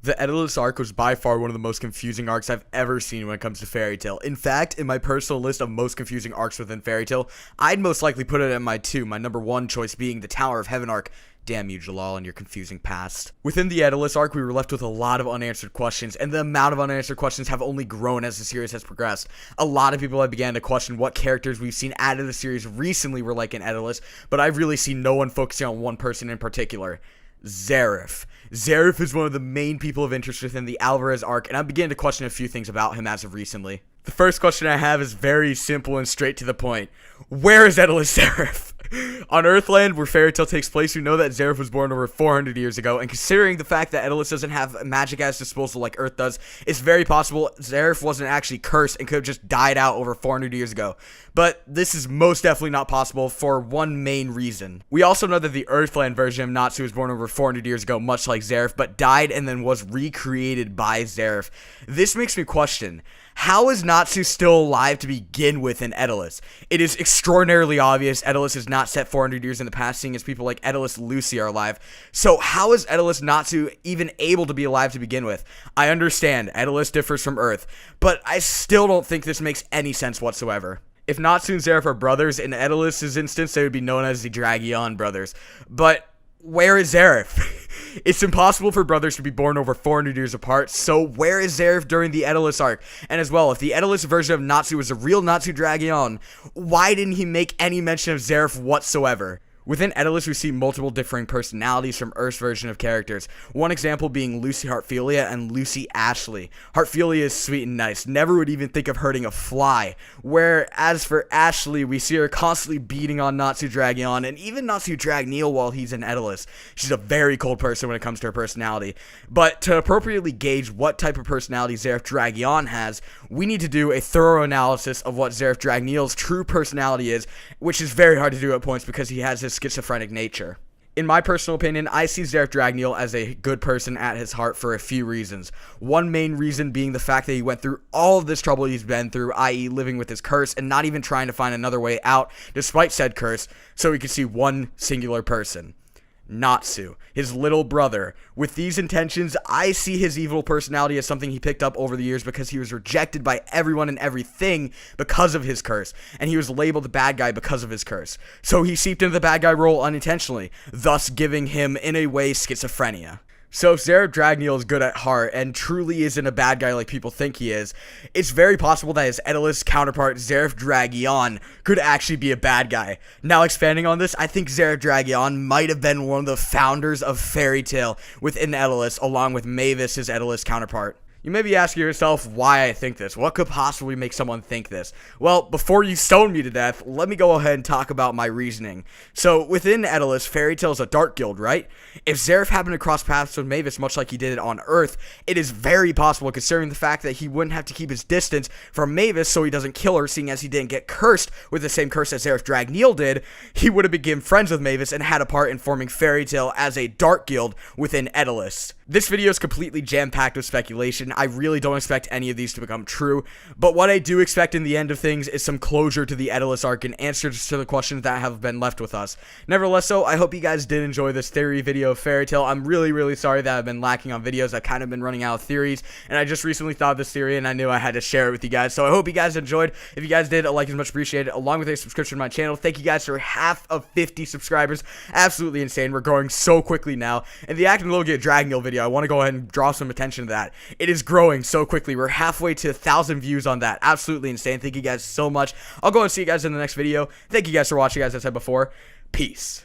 The Edolas arc was by far one of the most confusing arcs I've ever seen when it comes to Fairy Tail. In fact, in my personal list of most confusing arcs within Fairy Tail, I'd most likely put it at my number 1 choice being the Tower of Heaven arc. Damn you, Jalal, and your confusing past. Within the Edolas arc, we were left with a lot of unanswered questions, and the amount of unanswered questions have only grown as the series has progressed. A lot of people have began to question what characters we've seen added to the series recently were like in Edolas, but I've really seen no one focusing on one person in particular. Zeref. Zeref is one of the main people of interest within the Alvarez arc, and I'm beginning to question a few things about him as of recently. The first question I have is very simple and straight to the point. Where is Edolas Zeref? On Earthland, where Fairy Tail takes place, we know that Zeref was born over 400 years ago, and considering the fact that Edolas doesn't have magic at his disposal like Earth does, it's very possible Zeref wasn't actually cursed and could have just died out over 400 years ago. But this is most definitely not possible for one main reason. We also know that the Earthland version of Natsu was born over 400 years ago, much like Zeref, but died and then was recreated by Zeref. This makes me question, how is Natsu still alive to begin with in Edolas? It is extraordinarily obvious Edolas is not set 400 years in the past, seeing as people like Edolas and Lucy are alive. So how is Edolas Natsu even able to be alive to begin with? I understand, Edolas differs from Earth, but I still don't think this makes any sense whatsoever. If Natsu and Zeref are brothers, in Edolas' instance, they would be known as the Dragion brothers. But where is Zeref? It's impossible for brothers to be born over 400 years apart, so where is Zeref during the Edolas arc? And as well, if the Edolas version of Natsu was a real Natsu Dragion, why didn't he make any mention of Zeref whatsoever? Within Edolas, we see multiple differing personalities from Earth's version of characters. One example being Lucy Heartfilia and Lucy Ashley. Heartfilia is sweet and nice, never would even think of hurting a fly. Whereas for Ashley, we see her constantly beating on Natsu Dragion and even Natsu Dragneel while he's in Edolas. She's a very cold person when it comes to her personality. But to appropriately gauge what type of personality Zeref Dragion has, we need to do a thorough analysis of what Zeref Dragneel's true personality is, which is very hard to do at points because he has his schizophrenic nature. In my personal opinion, I see Zeref Dragneel as a good person at his heart for a few reasons. One main reason being the fact that he went through all of this trouble he's been through, i.e. living with his curse and not even trying to find another way out despite said curse, so he could see one singular person. Natsu, his little brother. With these intentions, I see his evil personality as something he picked up over the years because he was rejected by everyone and everything because of his curse, and he was labeled the bad guy because of his curse. So he seeped into the bad guy role unintentionally, thus giving him, in a way, schizophrenia. So if Zeref Dragneel is good at heart and truly isn't a bad guy like people think he is, it's very possible that his Edolas counterpart Zeref Dragion could actually be a bad guy. Now expanding on this, I think Zeref Dragion might have been one of the founders of Fairy Tail within Edolas, along with Mavis, his Edolas counterpart. You may be asking yourself why I think this. What could possibly make someone think this? Well, before you stone me to death, let me go ahead and talk about my reasoning. So, within Edolas, Fairy Tail is a dark guild, right? If Zeref happened to cross paths with Mavis much like he did on Earth, it is very possible, considering the fact that he wouldn't have to keep his distance from Mavis so he doesn't kill her, seeing as he didn't get cursed with the same curse that Zeref Dragneel did, he would have become friends with Mavis and had a part in forming Fairy Tail as a dark guild within Edolas. This video is completely jam-packed with speculation. I really don't expect any of these to become true, but what I do expect in the end of things is some closure to the Edolas arc and answers to the questions that have been left with us. Nevertheless, I hope you guys did enjoy this theory video of Fairy Tail. I'm really sorry that I've been lacking on videos. I've kind of been running out of theories, and I just recently thought of this theory, and I knew I had to share it with you guys, so I hope you guys enjoyed. If you guys did, a like is much appreciated, along with a subscription to my channel. Thank you guys for half of 50 subscribers. Absolutely insane. We're growing so quickly now, and the Acting Little Get Dragneel video, I want to go ahead and draw some attention to that. It is growing so quickly. We're halfway to 1,000 views on that. Absolutely insane. Thank you guys so much. I'll go and see you guys in the next video. Thank you guys for watching, as I said before. Peace.